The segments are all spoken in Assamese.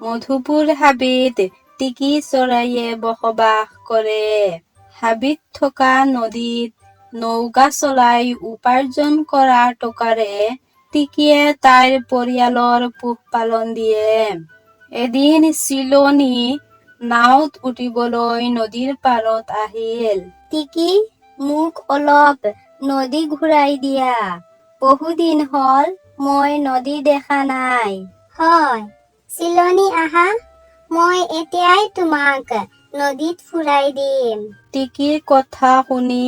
মধুপুৰ হাবিত টিকি চৰাইয়ে বসবাস কৰে। হাবিত থকা নদীত নৌকা চলাই উপাৰ্জন কৰা টকাৰে টিকিয়ে তাইৰ পৰিয়ালৰ পোহপালন দিয়ে। এদিন চিলনী নাওত উঠিবলৈ নদীৰ পাৰত আহিল। টিকি, মোক অলপ নদী ঘূৰাই দিয়া। বহুদিন হ'ল মই নদী দেখা নাই। হয়, চিলনী আহা, মই এতিয়াই তোমাক নদীত ফুৰাই দিম। টিকিৰ কথা শুনি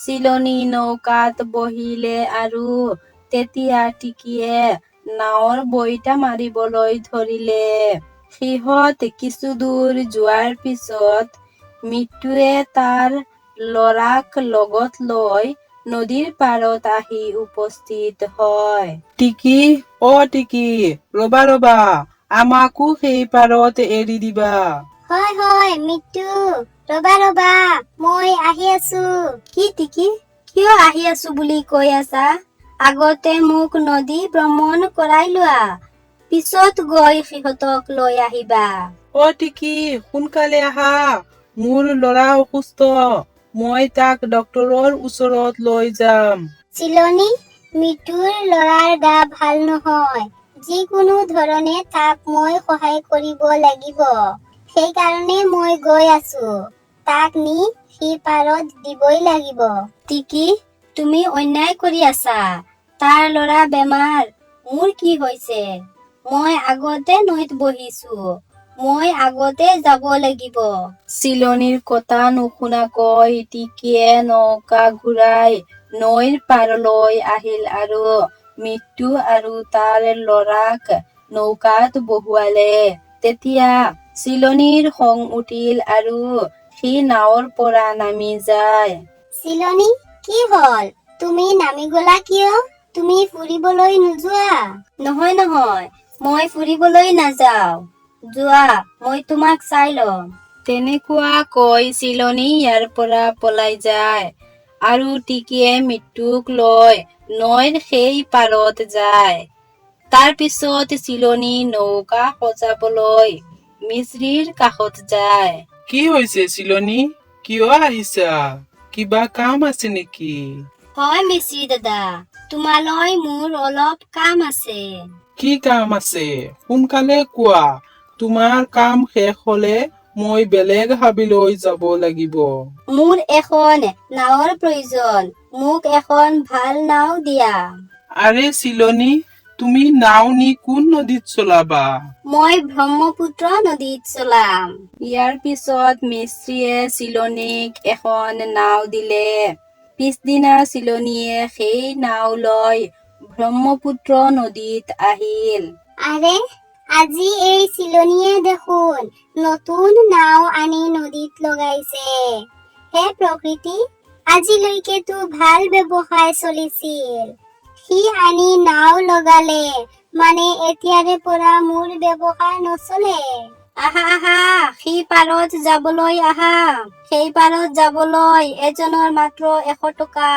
চিলনী নৌকাত বহিলে আৰু তেতিয়া টিকিয়ে নাৱৰ বৈঠা মাৰিবলৈ ধৰিলে। সিহঁত কিছু দূৰ যোৱাৰ পিছত মৃত্যুৱে তাৰ ল'ৰাক লগত লৈ নদীৰ পাৰত আহি উপস্থিত হয়। টিকি, টিকি, ৰবা ৰবা, আমাকো সেই পাৰত এৰি দিবা। হয়, মৃত্যু, ৰবা, মই আহি আছো। কি টিকি, কিয় আহি আছো বুলি কৈ আছা? আগতে মোক নদী ভ্ৰমণ কৰাই লোৱা, পিছত গৈ সিহঁতক লৈ আহিবা। টিকি, সোনকালে আহা, মোৰ ল'ৰা অসুস্থ, মই তাক ডক্তৰৰ ওচৰত লৈ যাম। চিলনী, মৃত্যুৰ ল'ৰাৰ গা ভাল নহয়। যিকোনো ধৰণে তাক মই সহায় কৰিব লাগিব। সেইকাৰণে মই গৈ আছো। তাক নি সি পাৰত দিবই লাগিব। টিকি, তুমি অন্যায় কৰি আছা। তাৰ ল'ৰা বেমাৰ, মোৰ কি হৈছে? মই আগতে নৈত বহিছো, মই আগতে যাব লাগিব। চিলনীৰ কথা নুশুনাকৈ টিকিয়ে নৌকা ঘূৰাই নৈৰ পাৰলৈ আহিল আৰু মৃত্যু আৰু তাৰ ল'ৰাক নৌকাত বহুৱালে। তেতিয়া চিলনীৰ খং উঠিল আৰু সি নাৱৰ পৰা নামি যায়। চিলনী, কি হ'ল? তুমি নামি গলা কিয়? তুমি ফুৰিবলৈ নোযোৱা? নহয়, মই ফুৰিবলৈ নাযাওঁ। যোৱা, মই তোমাক চাই ল'ম। তেনেকুৱা কৈ চিলনী ইয়াৰ পৰা পলাই যায় আৰু টিকিয়ে মৃত্যুক লৈ নৈৰ সেই পাৰত যায়। তাৰ পিছত চিলনী নৌকা সজাবলৈ মিছৰীৰ কাষত যায়। কি হৈছে চিলনী? কিয় আহিছা? কিবা কাম আছে নেকি? হয় মিছৰী দাদা, তোমালৈ মোৰ অলপ কাম আছে। কি কাম আছে? সোনকালে কোৱা। তোমাৰ কাম শেষ হলে মই বেলেগ হাবিলৈ যাব লাগিব। মোৰ এখন নাৱৰ প্ৰয়োজন, মোক এখন ভাল নাও দিয়া। আৰে চিলনী, তুমি নাও নি কোন নদীত চলাবা? মই ব্ৰহ্মপুত্ৰ নদীত চলাম। ইয়াৰ পিছত মিছৰীয়ে চিলনীক এখন নাও দিলে। পিছদিনা চিলনীয়ে সেই নাও লৈ ব্ৰহ্মপুত্ৰ নদীত আহিল। আৰে, আজি এই চিলনীয়ে দেখোন নতুন নাও আনি নদীত লগাইছে। হে প্ৰকৃতি, আজিলৈকেতো ভাল ব্যৱসায় চলিছিল। সি আনি নাও লগালে, মানে এতিয়াৰে পৰা মোৰ ব্যৱসায় নচলে। আহা, সেই পাৰত যাবলৈ আহা। সেই পাৰত যাবলৈ এজনৰ মাত্ৰ 100 টকা।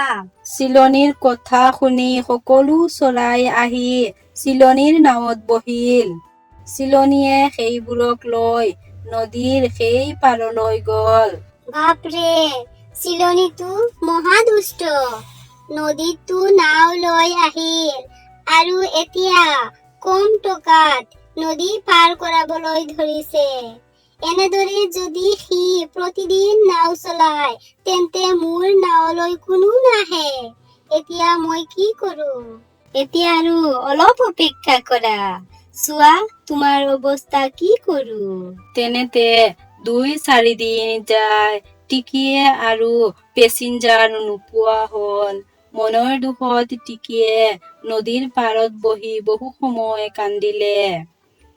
চিলনীৰ কথা শুনি সকলো চৰাই আহি চিলনীৰ নাৱত বহিল। চিলনীয়ে সেইবোৰক লৈ নদীৰ সেই পাৰলৈ গল। বাপৰে, চিলনীটো মহা দুষ্ট। নদীতো নাও লৈ আহিল আৰু এতিয়া কম টকাত নদী পাৰ কৰাবলৈ ধৰিছে। এনেদৰে যদি সি প্ৰতিদিন নাও চলায়, তেন্তে মোৰ নাৱলৈ কোনো নাহে। এতিয়া মই কি কৰো? এতিয়া আৰু অলপ অপেক্ষা কৰা, চোৱা তোমাৰ অৱস্থা কি কৰো। তেনেতে 2-4 দিন যায়। টিকিয়ে আৰু পেছেঞ্জাৰ নোপোৱা হ'ল। মনৰ দুখত টিকিয়ে নদীৰ পাৰত বহি বহু সময় কান্দিলে।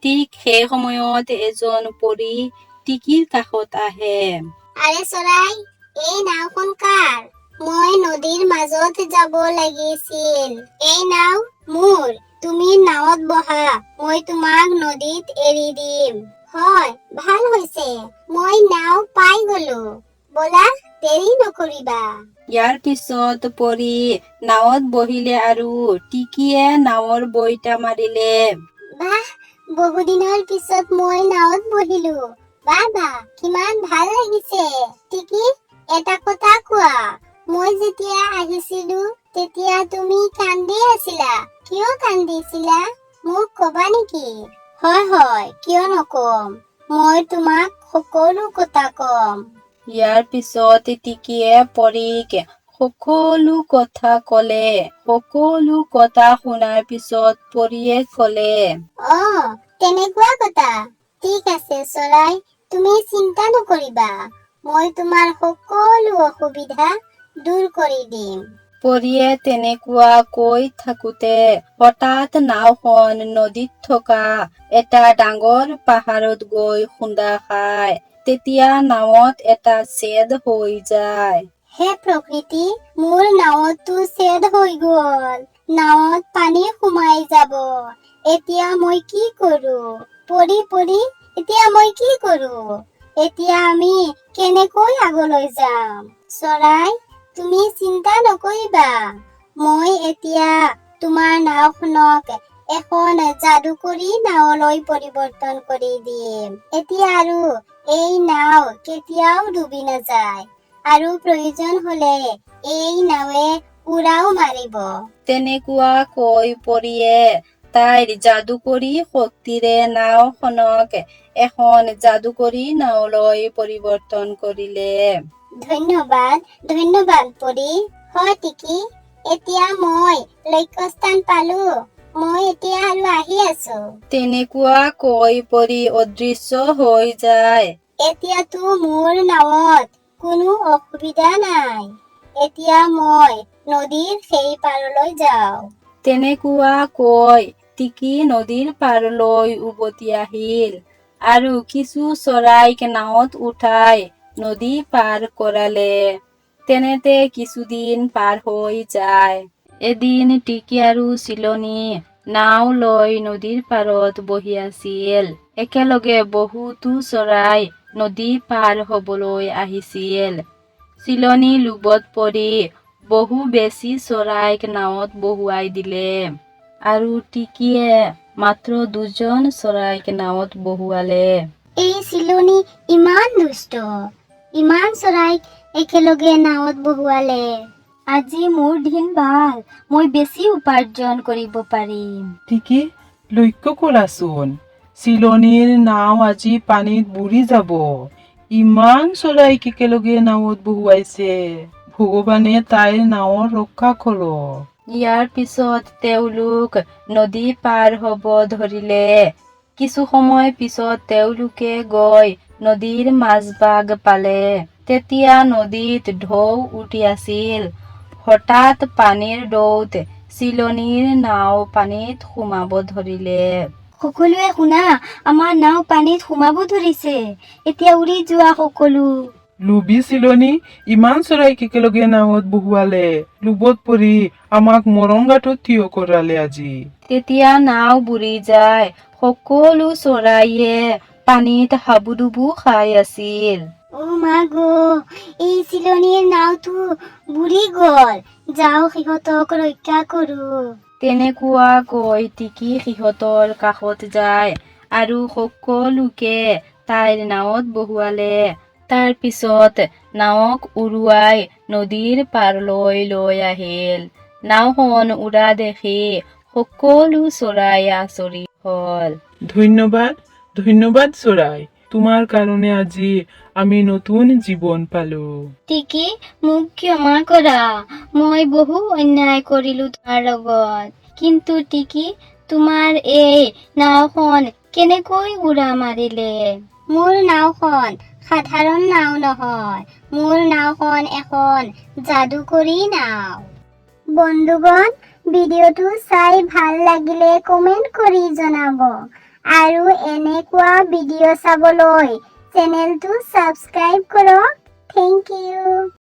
ঠিক সেই সময়ত এজন পৰী টিকিৰ কাষত আহে। আৰে চৰাই, এই নাওখন কাৰ? মই নদীৰ মাজত যাব লাগিছিল। এই নাও মোৰ। তুমি নাৱত বহা, মই তোমাক নদীত এৰি দিম। হয়, ভাল হৈছে, মই নাও পাই গলো। বলা, দেৰি নকৰিবা। ইয়াৰ পিছত পৰী নাৱত বহিলে আৰু টিকিয়ে নাৱৰ বৈঠা মাৰিলে। বাহ, বহুদিনৰ পিছত মই নাৱত বহিলো। বাবা, কিমান ভাল লাগিছে। টিকি, এটা কথা কোৱা, মই যেতিয়া আহিছিলো তেতিয়া তুমি কান্দি আছিলা। কিয় কান্দিছিলা? মোক কবা নেকি? হয়, কিয় নকম। মই তোমাক সকলো কথা কম। ইয়াৰ পিছত টিকিয়ে পৰীক সকলো কথা ক'লে। সকলো কথা শুনাৰ পিছত পৰীয়ে ক'লে, তেনেকুৱা কথা। ঠিক আছে চৰাই, তুমি চিন্তা নকৰিবা। মই তোমাৰ সকলো অসুবিধা দূৰ কৰি দিম। পৰীয়ে তেনেকুৱা কৈ থাকোতে হঠাৎ নাওখন নদীত থকা এটা ডাঙৰ পাহাৰত গৈ খুন্দা খায়। তেতিয়া নাৱত এটা ছেদ হৈ যায়। হে প্ৰকৃতি, মোৰ নাৱতো ছেদ হৈ গ'ল। নাৱত পানী সোমাই যাব। এতিয়া মই কি কৰো? পৰী, এতিয়া মই কি কৰো? এতিয়া আমি কেনেকৈ আগলৈ যাম? চৰাই, তুমি চিন্তা নকৰিবা। মই এতিয়া তোমাৰ নাওখনক এখন যাদুকৰী নাৱলৈ পৰিৱৰ্তন কৰি দিম। এতিয়া আৰু এই নাও কেতিয়াও ডুবি নাযায়। আৰু প্ৰয়োজন হলে এই নাৱে উৰাও মাৰিব। তেনেকুৱা কৈ পৰীয়ে তাইৰ যাদুকৰী শক্তিৰে নাওখনক এখন যাদুকৰী নাওলৈ পৰিৱৰ্তন কৰিলে। ধন্যবাদ পৰী। হয় টিকি, এতিয়া মই লক্ষ্যস্থান পালো। মই এতিয়া আৰু আহি আছো। তেনেকুৱা কৈ পৰী অদৃশ্য হৈ যায়। এতিয়াতো মোৰ নাৱত কোনো অসুবিধা নাই। এতিয়া মই নদীৰ সেই পাৰলৈ যাওঁ। তেনেকুৱা কৈ টিকি নদীৰ পাৰলৈ উভতি আহিল আৰু কিছু চৰাইক নাৱত উঠাই নদী পাৰ কৰালে। তেনেতে কিছুদিন পাৰ হৈ যায়। এদিন টিকি আৰু চিলনী নাও লৈ নদীৰ পাৰত বহি আছিল। একেলগে বহুতো চৰাই নদী পাৰ হবলৈ আহিছিল। চিলনী লোভত পৰি বহু বেছি চৰাইক নাৱত বহুৱাই দিলে আৰু টিকিয়ে মাত্ৰ 2জন চৰাইক নাৱত বহুৱালে। এই চিলনী ইমান দুষ্ট। ইমান চৰাইক একেলগে নাৱত বহুৱালে। আজি মোৰ দিন ভাল। মই বেছি উপাৰ্জন কৰিব পাৰিম। টিকি, লক্ষ্য কৰাচোন, চিলনীৰ নাও আজি পানীত বুৰি যাব। ইমান চৰাইক একেলগে নাৱত বহুৱাইছে। ভগৱানে তাইৰ নাৱৰ ৰক্ষা কৰক। ইয়াৰ পিছত তেওঁলোক নদী পাৰ হব ধৰিলে। কিছু সময় পিছত তেওঁলোকে গৈ নদীৰ মাজভাগ পালে। তেতিয়া নদীত ঢৌ উঠি আছিল। হঠাৎ পানীৰ ঢৌত চিলনীৰ নাও পানীত সোমাব ধৰিলে। সকলোৱে শুনা, আমাৰ নাও পানীত সোমাব ধৰিছে। এতিয়া উৰি যোৱা সকলো। লোভী চিলনী ইমান চৰাইক একেলগে নাৱত বহুৱালে। লোভত পৰি আমাক মৰম গাঁথত থিয় কৰালে আজি। তেতিয়া নাও বুৰি যায়। সকলো চৰাইয়ে পানীত হাবুডুবু খাই আছিল। মা গো, এই চিলনীৰ নাওটো বুৰি গ'ল। যাও সিহঁতক ৰক্ষা কৰো। তেনেকুৱা কৈ টিকি সিহঁতৰ কাষত যায় আৰু সকলোকে তাইৰ নাৱত বহুৱালে। তাৰ পিছত নাৱক উৰুৱাই নদীৰ পাৰলৈ লৈ আহিল। নাওখন উৰা দেখি সকলো চৰাই আচৰিত হল। ধন্যবাদ চৰাই। তোমাৰ কাৰণে আজি আমি নতুন জীৱন পালো। টিকি, মোক ক্ষমা কৰা। মই বহু অন্যায় কৰিলো তোমাৰ লগত। কিন্তু টিকি, তোমাৰ এই নাওখন কেনেকৈ উৰা মাৰিলে? মোৰ নাওখন সাধাৰণ নাও নহয়। মোৰ নাওখন এখন যাদুকৰী নাও। বন্ধুগণ, ভিডিঅ'টো চাই ভাল লাগিলে কমেন্ট কৰি জনাব আৰু এনেকুৱা ভিডিঅ' চাবলৈ চেনেলটো ছাবস্ক্ৰাইব কৰক। Thank U.